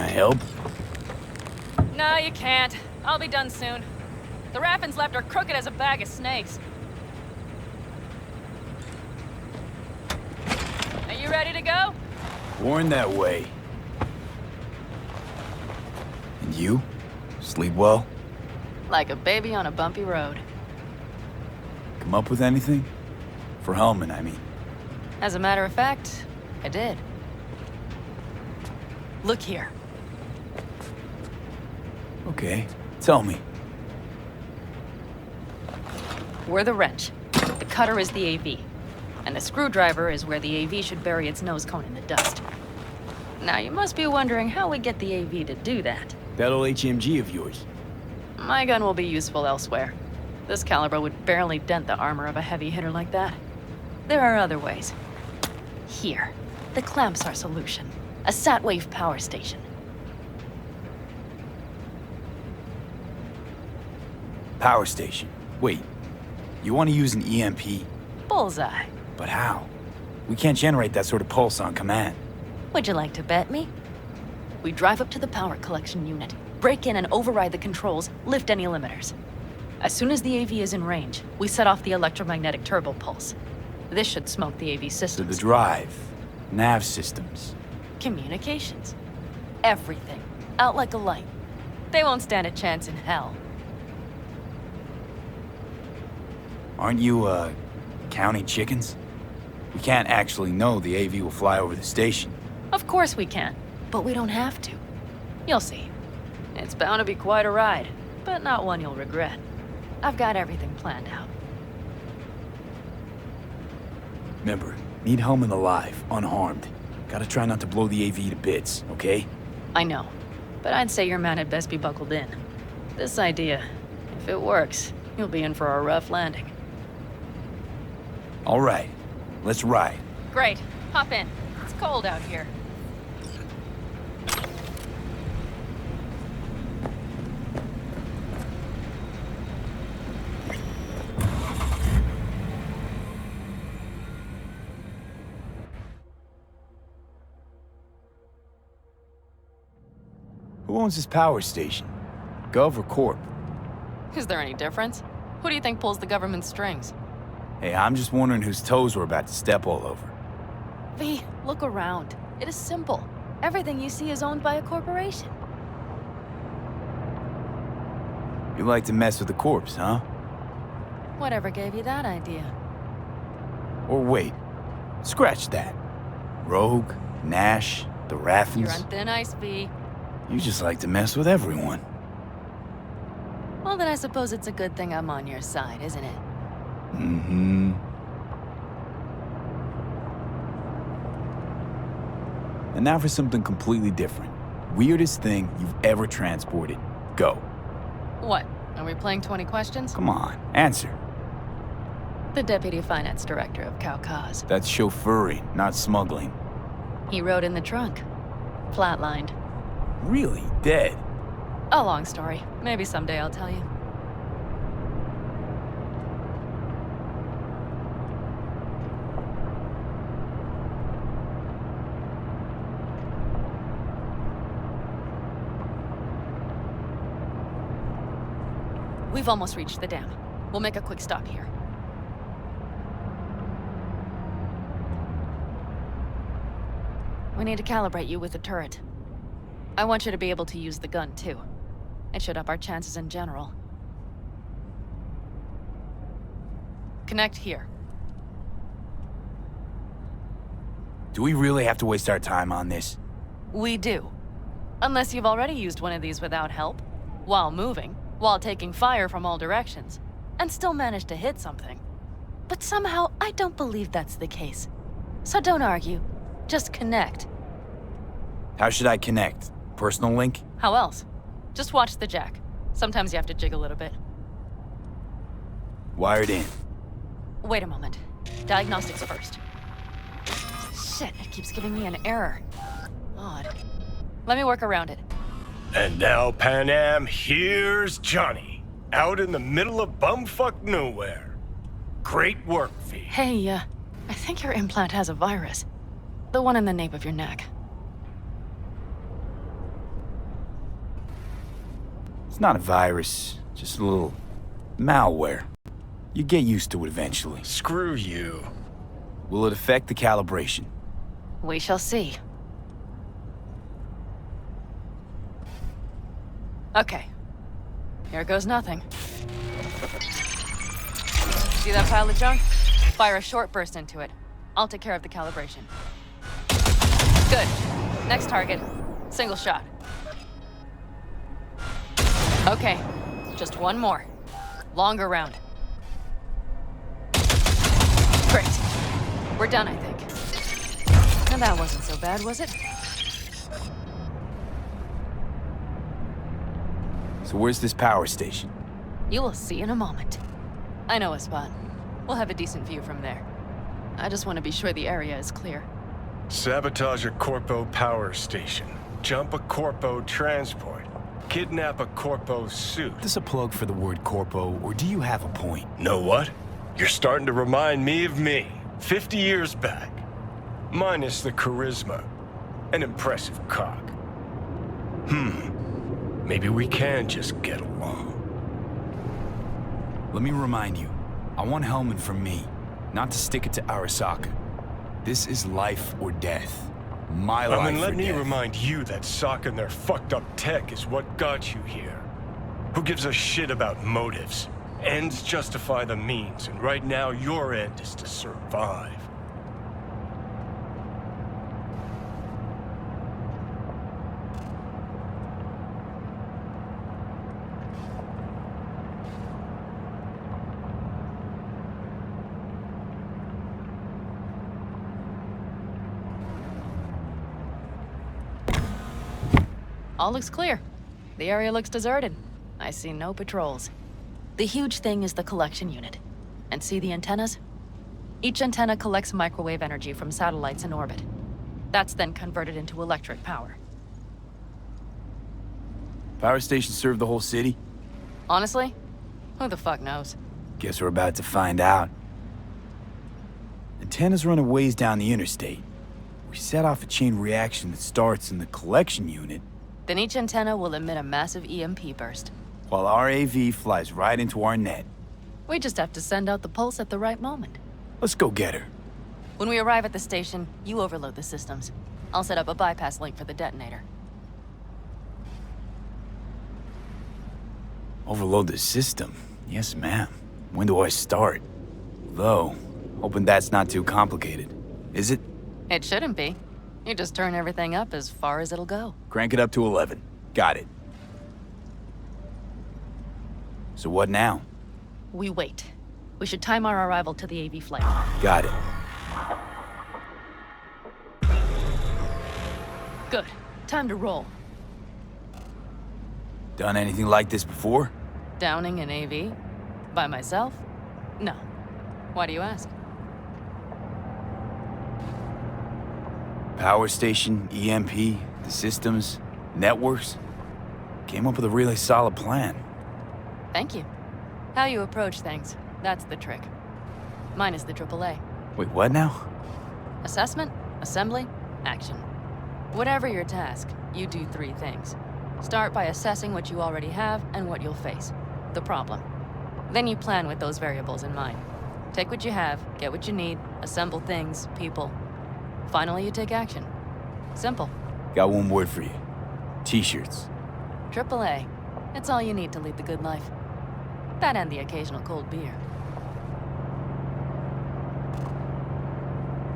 I help? No, you can't. I'll be done soon. The Raffins left are crooked as a bag of snakes. Are you ready to go? Born that way. And you? Sleep well? Like a baby on a bumpy road. Come up with anything? For Hellman, I mean. As a matter of fact, I did. Look here. Okay, tell me. We're the wrench. The cutter is the AV. And the screwdriver is where the AV should bury its nose cone in the dust. Now, you must be wondering how we get the AV to do that. That old HMG of yours. My gun will be useful elsewhere. This caliber would barely dent the armor of a heavy hitter like that. There are other ways. Here, the clamps are solution. A sat-wave power station. Power station. Wait, you want to use an EMP? Bullseye. But how? We can't generate that sort of pulse on command. Would you like to bet me? We drive up to the power collection unit, break in and override the controls, lift any limiters. As soon as the AV is in range, we set off the electromagnetic turbo pulse. This should smoke the AV So systems. the drive, nav systems. Communications. Everything. Out like a light. They won't stand a chance in hell. Aren't you, counting chickens? We can't actually know the AV will fly over the station. Of course we can, but we don't have to. You'll see. It's bound to be quite a ride, but not one you'll regret. I've got everything planned out. Remember, need Hellman alive, unharmed. Gotta try not to blow the AV to bits, okay? I know, but I'd say your man had best be buckled in. This idea, if it works, you'll be in for a rough landing. All right, let's ride. Great. Hop in. It's cold out here. Who owns this power station? Gov or Corp? Is there any difference? Who do you think pulls the government's strings? Hey, I'm just wondering whose toes we're about to step all over. V, look around. It is simple. Everything you see is owned by a corporation. You like to mess with the corpse, huh? Whatever gave you that idea? Or wait, scratch that. Rogue, Nash, the Raffins. You're on thin ice, V. You just like to mess with everyone. Well, then I suppose it's a good thing I'm on your side, isn't it? Mm-hmm. And now for something completely different. Weirdest thing you've ever transported. Go. What? Are we playing 20 questions? Come on, answer. The Deputy Finance Director of Kaukaz. That's chauffeuring, not smuggling. He rode in the trunk. Flatlined. Really? Dead? A long story. Maybe someday I'll tell you. We've almost reached the dam. We'll make a quick stop here. We need to calibrate you with the turret. I want you to be able to use the gun, too. It should up our chances in general. Connect here. Do we really have to waste our time on this? We do. Unless you've already used one of these without help, while moving, while taking fire from all directions, and still managed to hit something. But somehow, I don't believe that's the case. So don't argue. Just connect. How should I connect? Personal link? How else? Just watch the jack. Sometimes you have to jig a little bit. Wired in. Wait a moment. Diagnostics first. Shit, it keeps giving me an error. Odd. Let me work around it. And now, Pan Am, here's Johnny. Out in the middle of bumfuck nowhere. Great work, V. Hey, I think your implant has a virus. The one in the nape of your neck. It's not a virus, just a little malware. You get used to it eventually. Screw you. Will it affect the calibration? We shall see. Okay. Here goes nothing. See that pile of junk? Fire a short burst into it. I'll take care of the calibration. Good. Next target. Single shot. Okay. Just one more. Longer round. Great. We're done, I think. And that wasn't so bad, was it? So where's this power station? You will see in a moment. I know a spot. We'll have a decent view from there. I just want to be sure the area is clear. Sabotage a Corpo power station. Jump a Corpo transport. Kidnap a Corpo suit. Is this a plug for the word corpo, or do you have a point? Know what? You're starting to remind me of me, 50 years back. Minus the charisma. An impressive cock. Maybe we can just get along. Let me remind you, I want Hellman from me, not to stick it to Arasaka. This is life or death. My life or death. Let me remind you that socking their fucked up tech is what got you here. Who gives a shit about motives? Ends justify the means, and right now your end is to survive. All looks clear. The area looks deserted. I see no patrols. The huge thing is the collection unit. And see the antennas? Each antenna collects microwave energy from satellites in orbit. That's then converted into electric power. Power station serve the whole city? Honestly, who the fuck knows? Guess we're about to find out. Antennas run a ways down the interstate. We set off a chain reaction that starts in the collection unit, Then each antenna will emit a massive EMP burst. while our AV flies right into our net. We just have to send out the pulse at the right moment. Let's go get her. When we arrive at the station, you overload the systems. I'll set up a bypass link for the detonator. Overload the system? Yes, ma'am. When do I start? Though, hoping that's not too complicated. Is it? It shouldn't be. You just turn everything up as far as it'll go. Crank it up to 11. Got it. So what now? We wait. We should time our arrival to the AV flight. Got it. Good. Time to roll. Done anything like this before? Downing an AV? By myself? No. Why do you ask? Power station, EMP, the systems, networks. Came up with a really solid plan. Thank you. How you approach things, that's the trick. Mine is the AAA. Wait, what now? Assessment, assembly, action. Whatever your task, you do three things. Start by assessing what you already have and what you'll face. The problem. Then you plan with those variables in mind. Take what you have, get what you need, assemble things, people. Finally, you take action. Simple. Got one word for you. T-shirts. AAA. It's all you need to lead the good life. That and the occasional cold beer.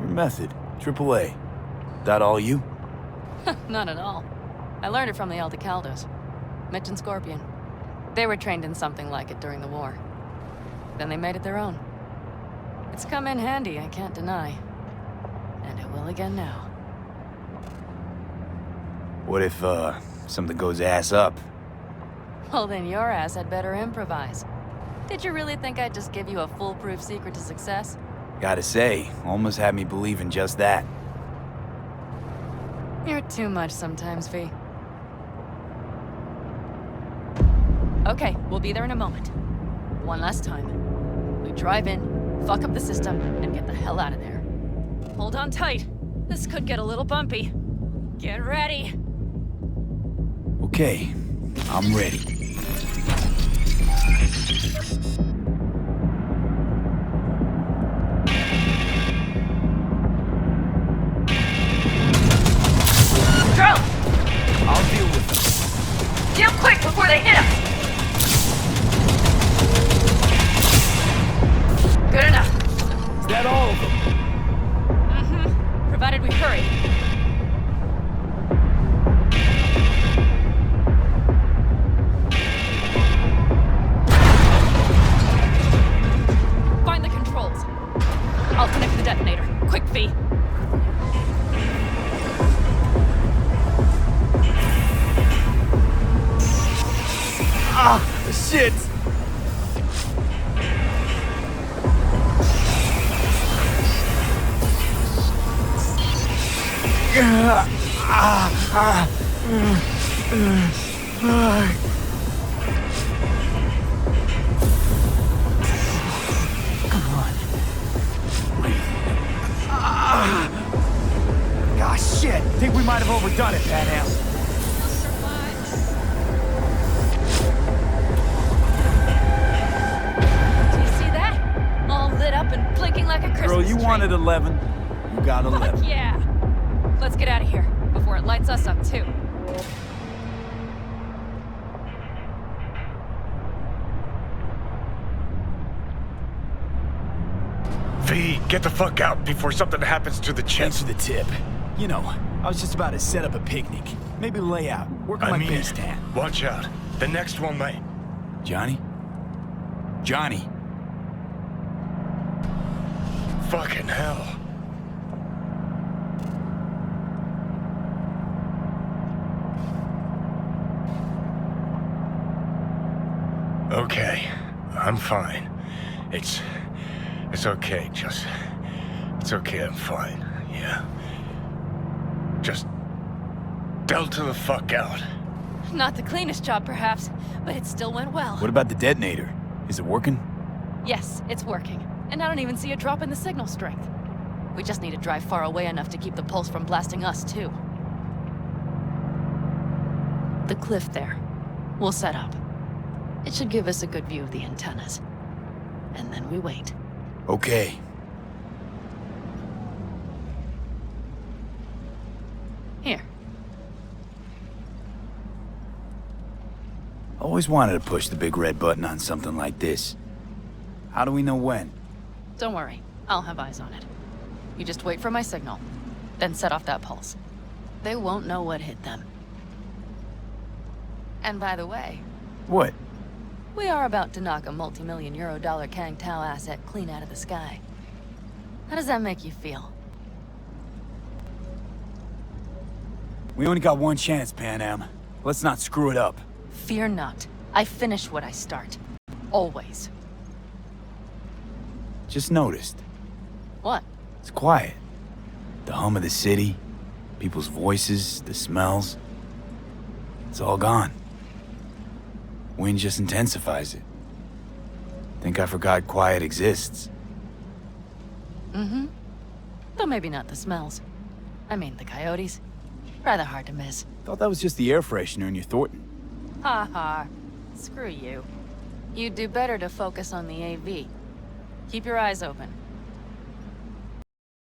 Your method. AAA. That all you? Not at all. I learned it from the Aldecaldos. Mitch and Scorpion. They were trained in something like it during the war. Then they made it their own. It's come in handy, I can't deny. And it will again now. What if, something goes ass up? Well, then your ass had better improvise. Did you really think I'd just give you a foolproof secret to success? Gotta say, almost had me believing just that. You're too much sometimes, V. Okay, we'll be there in a moment. One last time. We drive in, fuck up the system, and get the hell out of there. Hold on tight. This could get a little bumpy. Get ready. Okay, I'm ready. Drone! I'll deal with them. Deal quick before they hit us! Good enough. Is that all of them? Mm-hmm. Provided we hurry. Find the controls. I'll connect the detonator. Quick, V. Ah, shit! Come on. Ah, shit! Think we might have overdone it, Pan. Do you see that? All lit up and blinking like a Christmas Girl, you tree. wanted 11. You got 11. Fuck yeah! Let's get out of here before it lights us up too. V, get the fuck out before something happens to the chip. Thanks for the tip. You know, I was just about to set up a picnic. Maybe lay out. Work on I my mean base it. tan. Watch out. The next one might. Johnny? Johnny? Fucking hell. Okay, I'm fine. It's okay, just... It's okay, I'm fine, yeah. Just... Delta the fuck out. Not the cleanest job, perhaps, but it still went well. What about the detonator? Is it working? Yes, it's working. And I don't even see a drop in the signal strength. We just need to drive far away enough to keep the pulse from blasting us, too. The cliff there. We'll set up. It should give us a good view of the antennas. And then we wait. Okay. Here. Always wanted to push the big red button on something like this. How do we know when? Don't worry. I'll have eyes on it. You just wait for my signal. Then set off that pulse. They won't know what hit them. And by the way, What? we are about to knock a multi-million euro dollar Kang Tao asset clean out of the sky. How does that make you feel? We only got one chance, Pan Am. Let's not screw it up. Fear not. I finish what I start. Always. Just noticed. What? It's quiet. The hum of the city, people's voices, the smells. It's all gone. Wind just intensifies it. Think I forgot quiet exists. Mm-hmm. Though maybe not the smells. I mean, the coyotes. Rather hard to miss. Thought that was just the air freshener in your Thornton. Ha ha. Screw you. You'd do better to focus on the AV. Keep your eyes open.